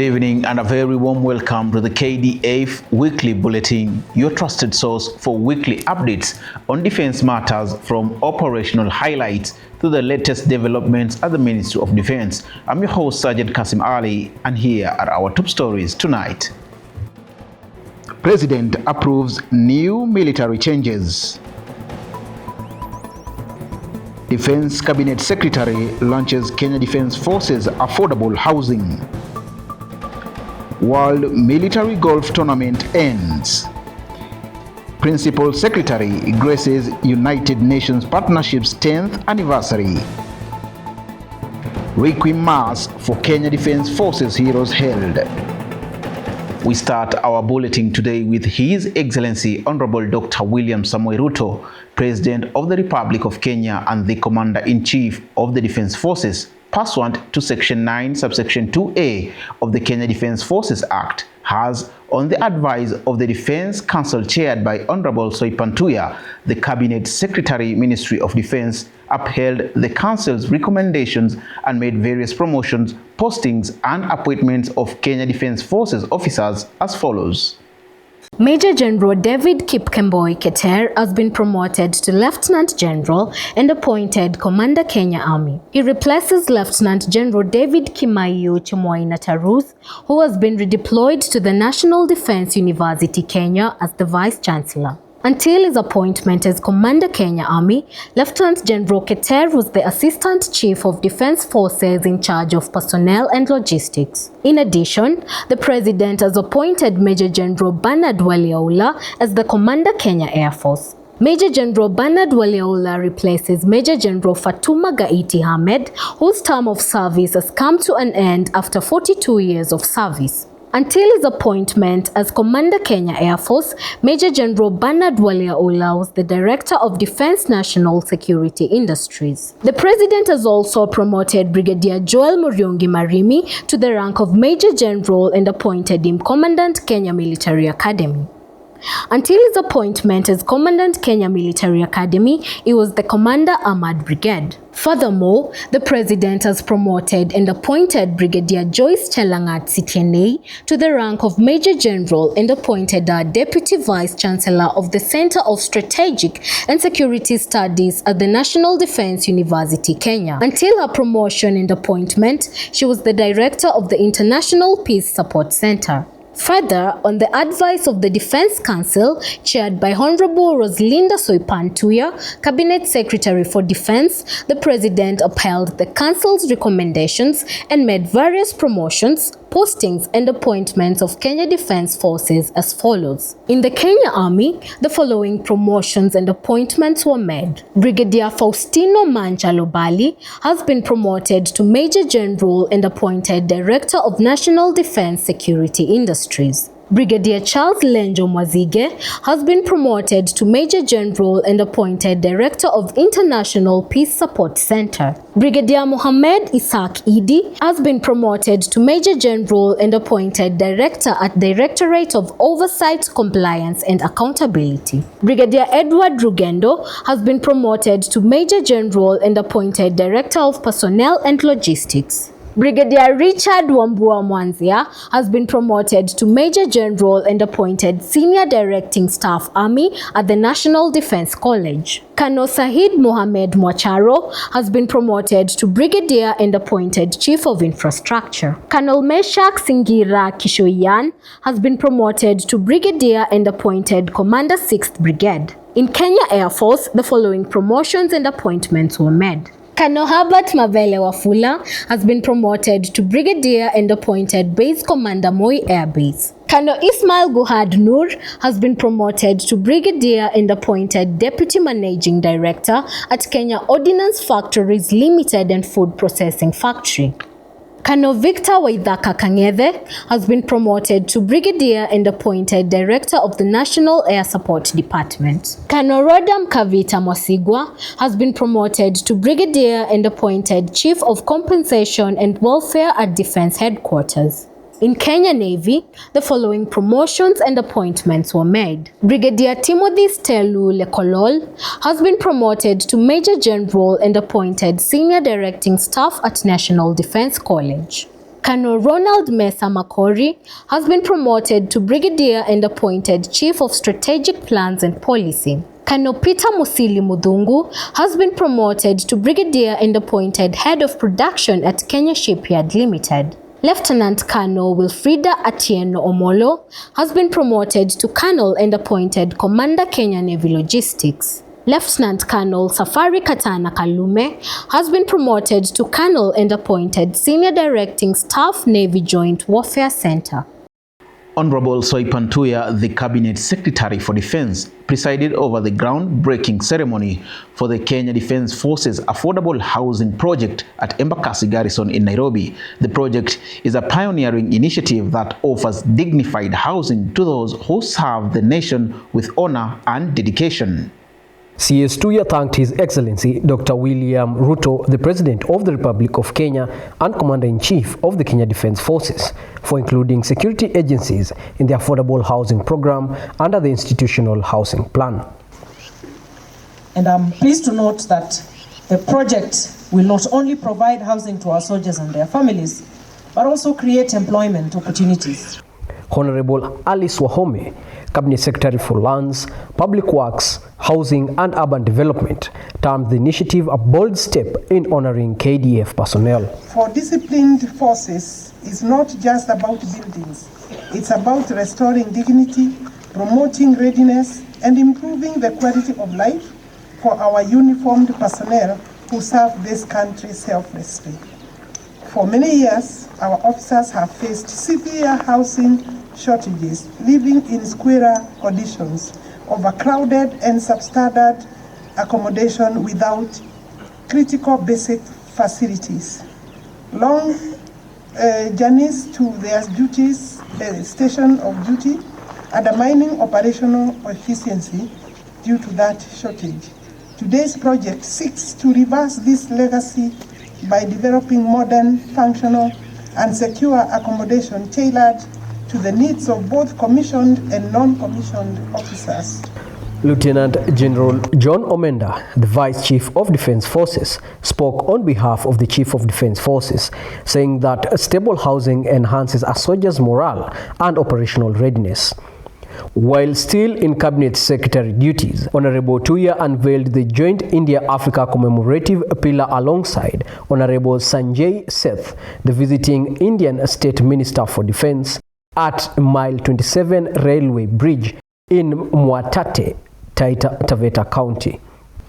evening and a very warm welcome to the KDF Weekly Bulletin, your trusted source for weekly updates on defense matters, from operational highlights to the latest developments at the Ministry of Defense. I'm your host, Sergeant Kasim Ali, and here are our top stories tonight. President approves new military changes. Defense Cabinet Secretary launches Kenya Defence Forces Affordable Housing. World Military Golf Tournament ends. Principal Secretary graces United Nations Partnership's 10th anniversary. Requiem Mass for Kenya Defence Forces heroes held. We start our bulletin today with His Excellency Honorable Dr. William Samoei Ruto, President of the Republic of Kenya and the Commander-in-Chief of the Defence Forces, pursuant to Section 9, Subsection 2A of the Kenya Defence Forces Act, has, on the advice of the Defence Council chaired by Honorable Soipan Tuya, the Cabinet Secretary, Ministry of Defence, upheld the Council's recommendations and made various promotions, postings and appointments of Kenya Defence Forces officers as follows. Major General David Kipkemboi Keter has been promoted to Lieutenant General and appointed Commander Kenya Army. He replaces Lieutenant General David Kimaiyo Chimoina Taruth, who has been redeployed to the National Defence University Kenya as the Vice Chancellor. Until his appointment as Commander Kenya Army, Lieutenant General Keter was the Assistant Chief of Defence Forces in charge of personnel and logistics. In addition, the President has appointed Major General Bernard Waliaula as the Commander Kenya Air Force. Major General Bernard Waliaula replaces Major General Fatuma Gaiti Hamed, whose term of service has come to an end after 42 years of service. Until his appointment as Commander Kenya Air Force, Major General Bernard Waliaula was the Director of Defence National Security Industries. The President has also promoted Brigadier Joel Muriungi Marimi to the rank of Major General and appointed him Commandant Kenya Military Academy. Until his appointment as Commandant Kenya Military Academy, he was the Commander Ahmad Brigade. Furthermore, the President has promoted and appointed Brigadier Joyce Chelangat Sitienei to the rank of Major General and appointed her Deputy Vice Chancellor of the Center of Strategic and Security Studies at the National Defence University Kenya. Until her promotion and appointment, she was the Director of the International Peace Support Center. Further, on the advice of the Defence Council, chaired by Honorable Rosalinda Soipan Tuya, Cabinet Secretary for Defence, the President upheld the Council's recommendations and made various promotions, postings and appointments of Kenya Defence Forces as follows. In the Kenya Army, the following promotions and appointments were made. Brigadier Faustino Manjalo Bali has been promoted to Major General and appointed Director of National Defence Security Industries. Brigadier Charles Lenjo Mwazige has been promoted to Major General and appointed Director of International Peace Support Center. Brigadier Mohammed Isaac Idi has been promoted to Major General and appointed Director at Directorate of Oversight, Compliance and Accountability. Brigadier Edward Rugendo has been promoted to Major General and appointed Director of Personnel and Logistics. Brigadier Richard Wambua Mwanzia has been promoted to Major General and appointed Senior Directing Staff Army at the National Defence College. Colonel Sahid Mohamed Mwacharo has been promoted to Brigadier and appointed Chief of Infrastructure. Colonel Meshak Singira Kishoyan has been promoted to Brigadier and appointed Commander 6th Brigade. In Kenya Air Force, the following promotions and appointments were made. Colonel Herbert Mavele Wafula has been promoted to Brigadier and appointed Base Commander Moi Air Base. Colonel Ismail Guhad Nur has been promoted to Brigadier and appointed Deputy Managing Director at Kenya Ordnance Factories Limited and Food Processing Factory. Colonel Victor Waithaka Kang'ethe has been promoted to Brigadier and appointed Director of the National Air Support Department. Colonel Rodam Kavita Mosigwa has been promoted to Brigadier and appointed Chief of Compensation and Welfare at Defence Headquarters. In Kenya Navy, the following promotions and appointments were made. Brigadier Timothy Stelu Lekolol has been promoted to Major General and appointed Senior Directing Staff at National Defence College. Colonel Ronald Mesa Makori has been promoted to Brigadier and appointed Chief of Strategic Plans and Policy. Colonel Peter Musili Mudhungu has been promoted to Brigadier and appointed Head of Production at Kenya Shipyard Limited. Lieutenant Colonel Wilfrida Atieno Omolo has been promoted to Colonel and appointed Commander Kenya Navy Logistics. Lieutenant Colonel Safari Katana Kalume has been promoted to Colonel and appointed Senior Directing Staff Navy Joint Warfare Center. Honorable Soipan Tuya, the Cabinet Secretary for Defense, presided over the groundbreaking ceremony for the Kenya Defence Forces Affordable Housing Project at Embakasi Garrison in Nairobi. The project is a pioneering initiative that offers dignified housing to those who serve the nation with honor and dedication. CS Tuya thanked His Excellency Dr. William Ruto, the President of the Republic of Kenya and Commander-in-Chief of the Kenya Defence Forces, for including security agencies in the Affordable Housing Program under the Institutional Housing Plan. And I'm pleased to note that the project will not only provide housing to our soldiers and their families, but also create employment opportunities. Honorable Alice Wahome, Cabinet Secretary for Lands, Public Works, Housing and Urban Development, termed the initiative a bold step in honoring KDF personnel. For disciplined forces, it's not just about buildings. It's about restoring dignity, promoting readiness, and improving the quality of life for our uniformed personnel who serve this country selflessly. For many years, our officers have faced severe housing shortages, living in squalor conditions, overcrowded and substandard accommodation without critical basic facilities. Long journeys to their duties, station of duty, undermining operational efficiency due to that shortage. Today's project seeks to reverse this legacy by developing modern, functional, and secure accommodation tailored to the needs of both commissioned and non-commissioned officers. Lieutenant General John Omenda, the Vice Chief of Defence Forces, spoke on behalf of the Chief of Defence Forces, saying that stable housing enhances a soldier's morale and operational readiness. While still in Cabinet Secretary duties, Honorable Tuya unveiled the Joint India-Africa Commemorative Pillar alongside Honorable Sanjay Seth, the visiting Indian State Minister for Defence, at Mile 27 Railway Bridge in Mwatate, Taita Taveta County.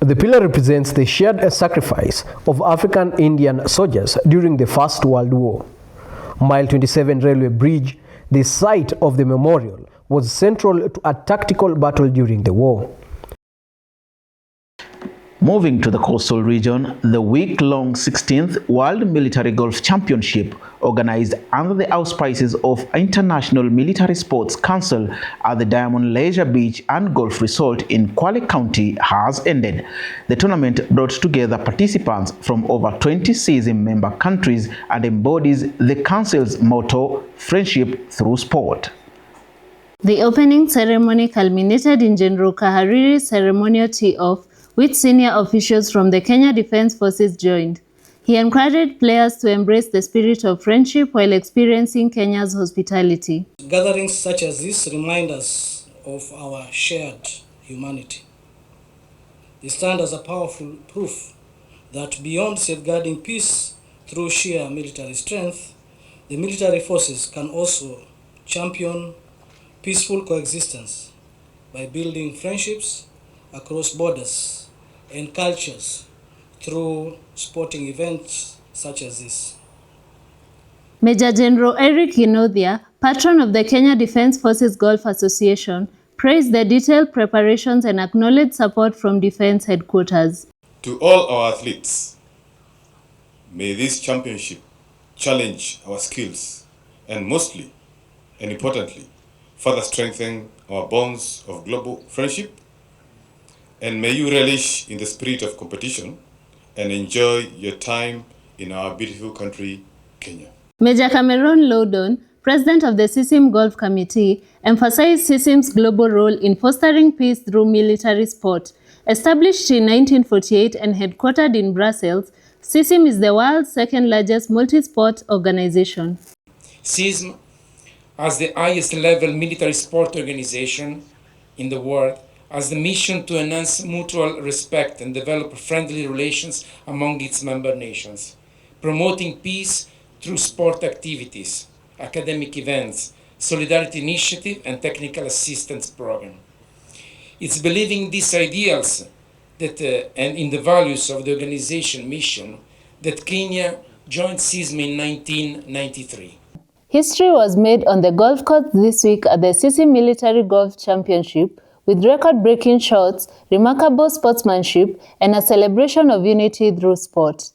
The pillar represents the shared sacrifice of African Indian soldiers during the First World War. Mile 27 Railway Bridge, the site of the memorial, was central to a tactical battle during the war. Moving to the coastal region, the week-long 16th World Military Golf Championship, organized under the auspices of International Military Sports Council at the Diamond Leisure Beach and Golf Resort in Kwale County, has ended. The tournament brought together participants from over 20 CISM member countries and embodies the Council's motto, friendship through sport. The opening ceremony culminated in General Kahariri's ceremonial tee-off, which senior officials from the Kenya Defence Forces joined. He encouraged players to embrace the spirit of friendship while experiencing Kenya's hospitality. Gatherings such as this remind us of our shared humanity. They stand as a powerful proof that beyond safeguarding peace through sheer military strength, the military forces can also champion peaceful coexistence by building friendships across borders and cultures through sporting events such as this. Major General Eric Inothia, patron of the Kenya Defence Forces Golf Association, praised the detailed preparations and acknowledged support from Defence Headquarters. To all our athletes, may this championship challenge our skills and mostly and importantly, further strengthen our bonds of global friendship. And may you relish in the spirit of competition and enjoy your time in our beautiful country, Kenya. Major Cameron Loudon, president of the CISM Golf Committee, emphasized CISM's global role in fostering peace through military sport. Established in 1948 and headquartered in Brussels, CISM is the world's second largest multi-sport organization. CISM, as the highest level military sport organization in the world, has the mission to enhance mutual respect and develop friendly relations among its member nations, promoting peace through sport activities, academic events, solidarity initiative, and technical assistance program. It's believing these ideals that, and in the values of the organization mission that Kenya joined CISM in 1993. History was made on the golf course this week at the CISM Military Golf Championship with record-breaking shots, remarkable sportsmanship, and a celebration of unity through sport.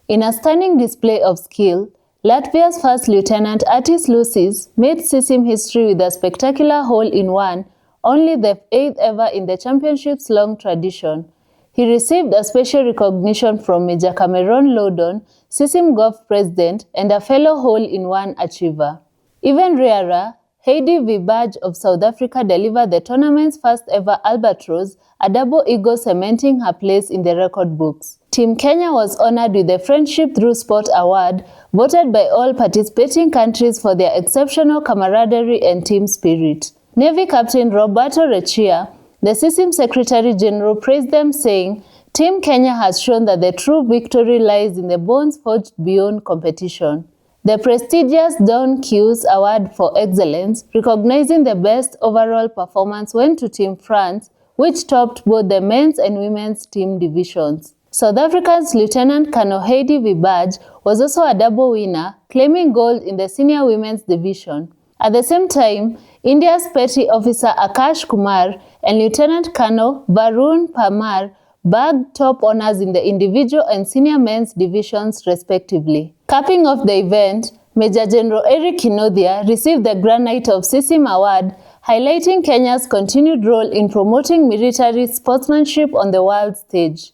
In a stunning display of skill, Latvia's First Lieutenant Atis Lucis made CISM history with a spectacular hole-in-one, only the 8th ever in the championship's long tradition. He received a special recognition from Major Cameron Loudon, CISM Golf President, and a fellow hole-in-one achiever. Even rarer, Kdf Badge of South Africa delivered the tournament's first ever albatross, a double eagle cementing her place in the record books. Team Kenya was honored with the Friendship Through Sport Award, voted by all participating countries for their exceptional camaraderie and team spirit. Navy Captain Roberto Rechia, the CISM Secretary General, praised them, saying, "Team Kenya has shown that the true victory lies in the bonds forged beyond competition." The prestigious Don Q's Award for Excellence, recognizing the best overall performance, went to Team France, which topped both the men's and women's team divisions. South Africa's Lieutenant Colonel Kdf Badge was also a double winner, claiming gold in the senior women's division. At the same time, India's Petty Officer Akash Kumar and Lieutenant Colonel Varun Parmar bagged top honors in the individual and senior men's divisions respectively. Capping off the event, Major General Eric Kinothia received the Grand Knight of CISM Award, highlighting Kenya's continued role in promoting military sportsmanship on the world stage.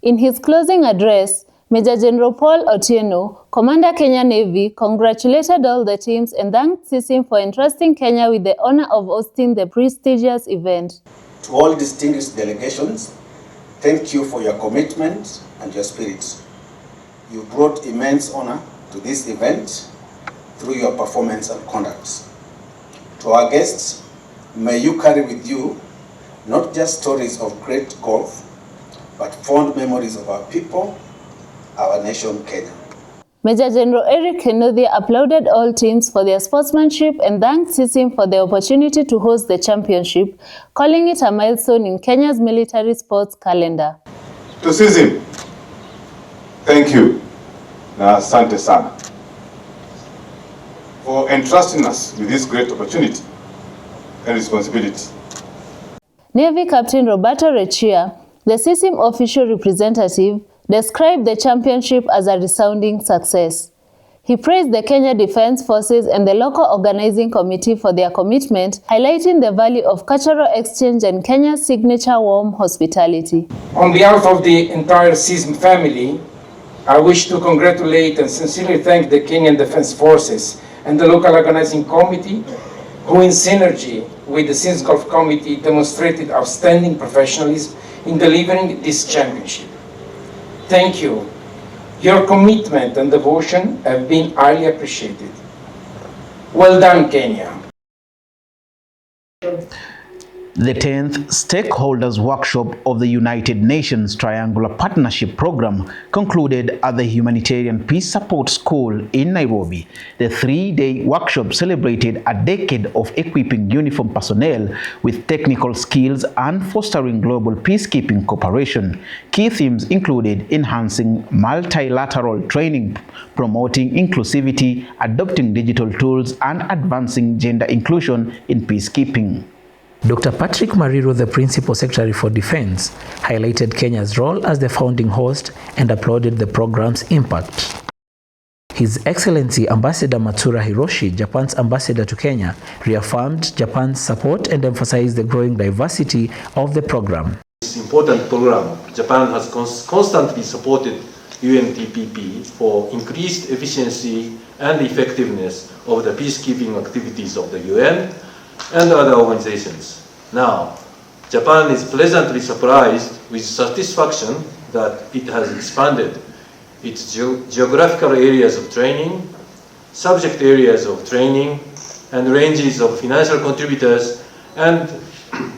In his closing address, Major General Paul Otieno, Commander Kenya Navy, congratulated all the teams and thanked CISM for entrusting Kenya with the honor of hosting the prestigious event. To all distinguished delegations, thank you for your commitment and your spirit. You brought immense honor to this event through your performance and conduct. To our guests, may you carry with you not just stories of great golf, but fond memories of our people, our nation, Kenya. Major General Eric Kinothia applauded all teams for their sportsmanship and thanked CISM for the opportunity to host the championship, calling it a milestone in Kenya's military sports calendar. To CISM, thank you, na asante sana, for entrusting us with this great opportunity and responsibility. Navy Captain Roberto Rechia, the CISM official representative, described the championship as a resounding success. He praised the Kenya Defence Forces and the local organizing committee for their commitment, highlighting the value of cultural exchange and Kenya's signature warm hospitality. On behalf of the entire CISM family, I wish to congratulate and sincerely thank the Kenyan Defence Forces and the local organizing committee, who in synergy with the CISM Golf Committee demonstrated outstanding professionalism in delivering this championship. Thank you. Your commitment and devotion have been highly appreciated. Well done, Kenya. The 10th Stakeholders Workshop of the United Nations Triangular Partnership Program concluded at the Humanitarian Peace Support School in Nairobi. The three-day workshop celebrated a decade of equipping uniformed personnel with technical skills and fostering global peacekeeping cooperation. Key themes included enhancing multilateral training, promoting inclusivity, adopting digital tools, and advancing gender inclusion in peacekeeping. Dr. Patrick Mariro, the Principal Secretary for Defense, highlighted Kenya's role as the founding host and applauded the program's impact. His Excellency Ambassador Matsura Hiroshi, Japan's ambassador to Kenya, reaffirmed Japan's support and emphasized the growing diversity of the program. This important program, Japan has constantly supported UNTPP for increased efficiency and effectiveness of the peacekeeping activities of the UN and other organizations. Now, Japan is pleasantly surprised with satisfaction that it has expanded its geographical areas of training, subject areas of training, and ranges of financial contributors and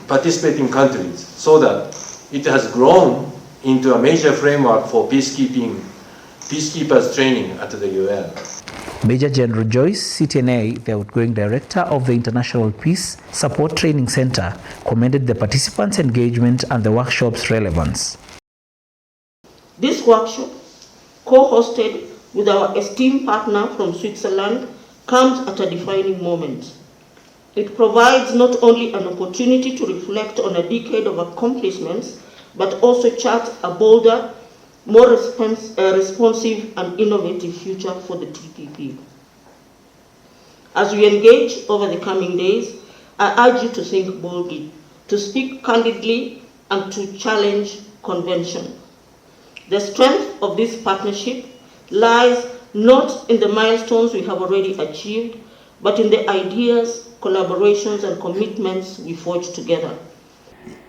participating countries, so that it has grown into a major framework for peacekeepers training at the UN. Major General Joyce CTNA, the outgoing director of the International Peace Support Training Center, commended the participants' engagement and the workshop's relevance. This workshop, co-hosted with our esteemed partner from Switzerland, comes at a defining moment. It provides not only an opportunity to reflect on a decade of accomplishments, but also chart a bolder, more responsive and innovative future for the TPP. As we engage over the coming days, I urge you to think boldly, to speak candidly, and to challenge convention. The strength of this partnership lies not in the milestones we have already achieved, but in the ideas, collaborations, and commitments we forge together.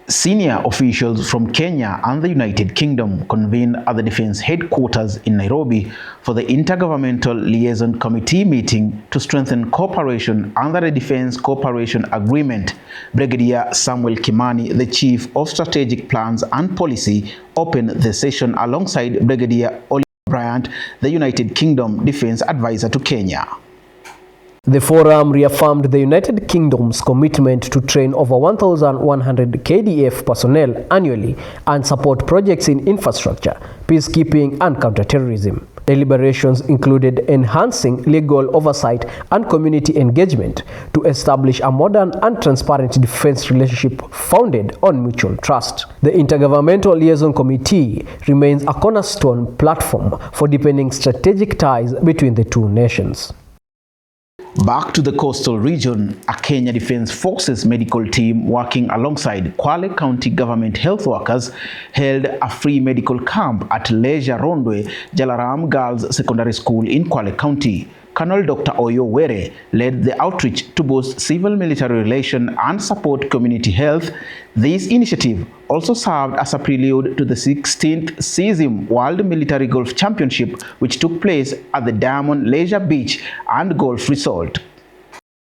Senior officials from Kenya and the United Kingdom convened at the Defense Headquarters in Nairobi for the Intergovernmental Liaison Committee meeting to strengthen cooperation under the Defense Cooperation Agreement. Brigadier Samuel Kimani, the Chief of Strategic Plans and Policy, opened the session alongside Brigadier Oliver Bryant, the United Kingdom Defense Advisor to Kenya. The forum reaffirmed the United Kingdom's commitment to train over 1,100 KDF personnel annually and support projects in infrastructure, peacekeeping, and counterterrorism. Deliberations included enhancing legal oversight and community engagement to establish a modern and transparent defense relationship founded on mutual trust. The Intergovernmental Liaison Committee remains a cornerstone platform for deepening strategic ties between the two nations. Back to the coastal region, a Kenya Defence Forces medical team working alongside Kwale County government health workers held a free medical camp at Leisure Rondwe Jalaram Girls Secondary School in Kwale County. Colonel Dr. Oyo Were led the outreach to boost civil-military relation and support community health. This initiative also served as a prelude to the 16th CISM World Military Golf Championship, which took place at the Diamond Leisure Beach and Golf Resort.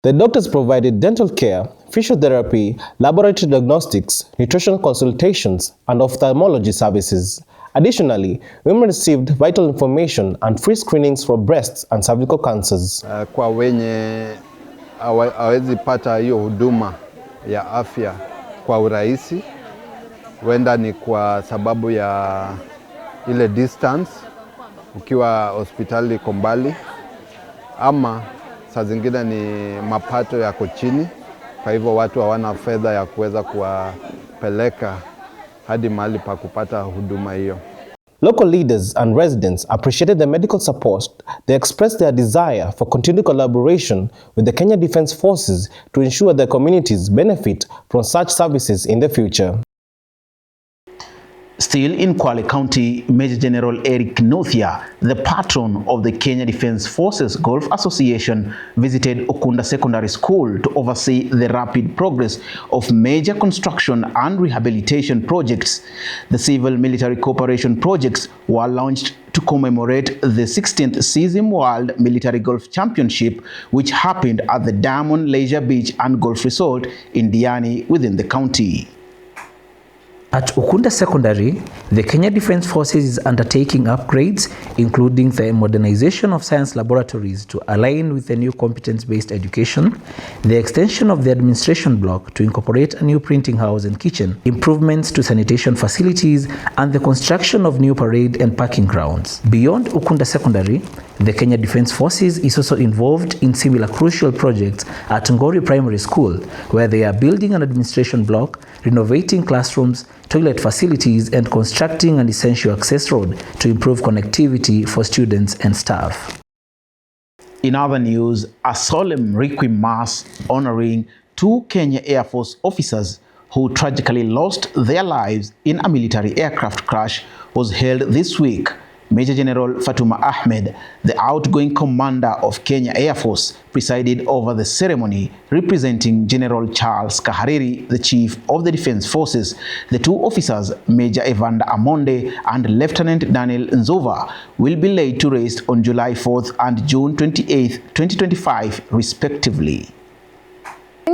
The doctors provided dental care, physiotherapy, laboratory diagnostics, nutritional consultations, and ophthalmology services. Additionally, women received vital information and free screenings for breast and cervical cancers. Kwa wenye hawezi pata hiyo huduma ya afya kwa urahisi, wenda ni kwa sababu ya ile distance, ukiwa hospitali iko mbali, ama saa zingine ni mapato yako chini, kwa hivyo watu hawana fedha ya kuweza kuwapeleka hadi mahali pa kupata huduma hiyo. Local leaders and residents appreciated the medical support. They expressed their desire for continued collaboration with the Kenya Defence Forces to ensure their communities benefit from such services in the future. Still in Kwale County, Major General Eric Nothia, the patron of the Kenya Defence Forces Golf Association, visited Okunda Secondary School to oversee the rapid progress of major construction and rehabilitation projects. The civil-military cooperation projects were launched to commemorate the 16th CISM World Military Golf Championship, which happened at the Diamond Leisure Beach and Golf Resort in Diani within the county. At Okunda Secondary, the Kenya Defence Forces is undertaking upgrades, including the modernization of science laboratories to align with the new competence-based education, the extension of the administration block to incorporate a new printing house and kitchen, improvements to sanitation facilities, and the construction of new parade and parking grounds. Beyond Okunda Secondary, the Kenya Defence Forces is also involved in similar crucial projects at Ngori Primary School, where they are building an administration block, renovating classrooms, toilet facilities, and constructing an essential access road to improve connectivity for students and staff. In other news, a solemn requiem mass honoring 2 Kenya Air Force officers who tragically lost their lives in a military aircraft crash was held this week. Major General Fatuma Ahmed, the outgoing commander of Kenya Air Force, presided over the ceremony, representing General Charles Kahariri, the Chief of the Defense Forces. The two officers, Major Evander Amonde and Lieutenant Daniel Nzova, will be laid to rest on July 4th and June 28th, 2025, respectively.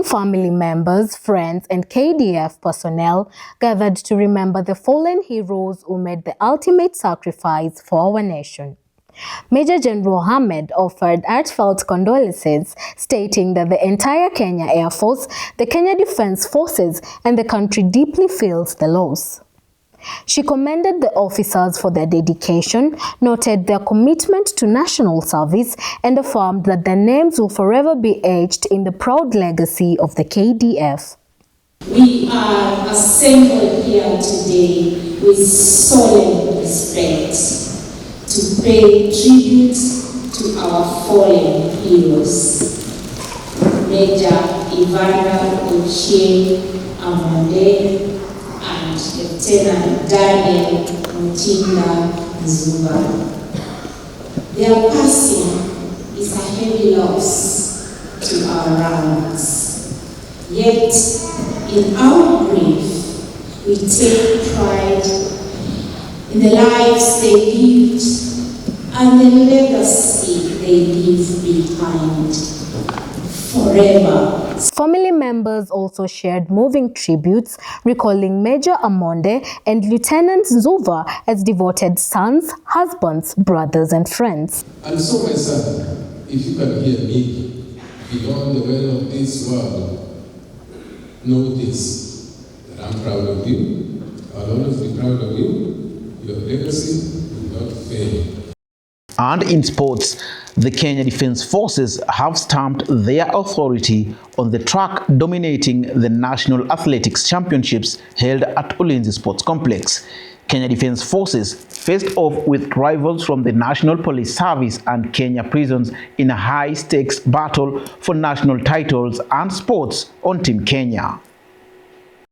Family members, friends, and KDF personnel gathered to remember the fallen heroes who made the ultimate sacrifice for our nation. Major General Ahmed offered heartfelt condolences, stating that the entire Kenya Air Force, the Kenya Defense Forces, and the country deeply feels the loss. She commended the officers for their dedication, noted their commitment to national service, and affirmed that their names will forever be etched in the proud legacy of the KDF. We are assembled here today with solemn respect to pay tribute to our fallen heroes. Major Evander Amonde and Lieutenant Daniel Nzuva. Their passing is a heavy loss to our ranks. Yet, in our grief, we take pride in the lives they lived and the legacy they leave behind forever. Family members also shared moving tributes, recalling Major Amonde and Lieutenant Nzuva as devoted sons, husbands, brothers, and friends. And so, my son, if you can hear me beyond the veil of this world, know this, that I'm proud of you. I'll always be proud of you. Your legacy will not fail. And in sports, the Kenya Defense Forces have stamped their authority on the track dominating the National Athletics Championships held at Ulinzi Sports Complex. Kenya Defense Forces faced off with rivals from the National Police Service and Kenya Prisons in a high-stakes battle for national titles and sports on Team Kenya.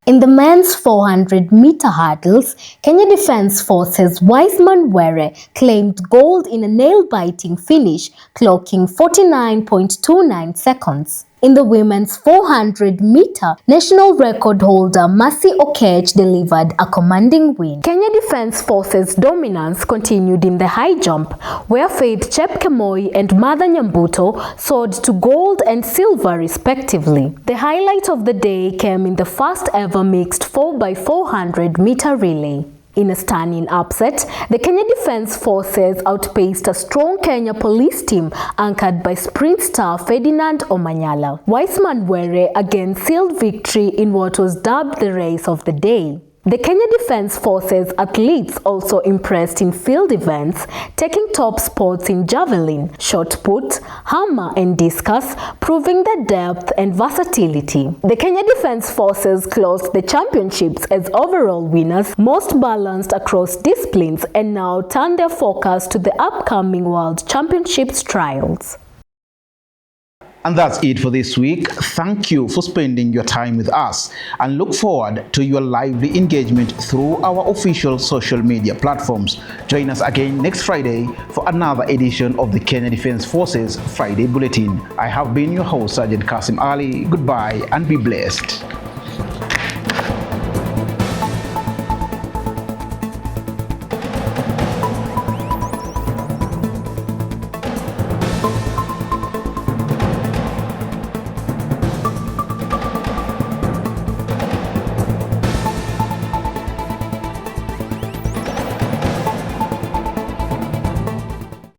In the men's 400-meter hurdles, Kenya Defense Forces Wiseman Were claimed gold in a nail-biting finish, clocking 49.29 seconds. In the women's 400-meter, national record holder Mercy Okech delivered a commanding win. Kenya Defense Forces dominance continued in the high jump, where Faith Chepkemoi and Mother Nyambuto soared to gold and silver respectively. The highlight of the day came in the first ever mixed 4x400-meter relay. In a stunning upset, the Kenya Defense Forces outpaced a strong Kenya police team anchored by sprint star Ferdinand Omanyala. Wiseman Were again sealed victory in what was dubbed the race of the day. The Kenya Defense Forces athletes also impressed in field events, taking top spots in javelin, shot put, hammer and discus, proving their depth and versatility. The Kenya Defense Forces closed the championships as overall winners, most balanced across disciplines, and now turn their focus to the upcoming World Championships trials. And that's it for this week. Thank you for spending your time with us and look forward to your lively engagement through our official social media platforms. Join us again next Friday for another edition of the Kenya Defense Forces Friday Bulletin. I have been your host, Sergeant Kasim Ali. Goodbye and be blessed.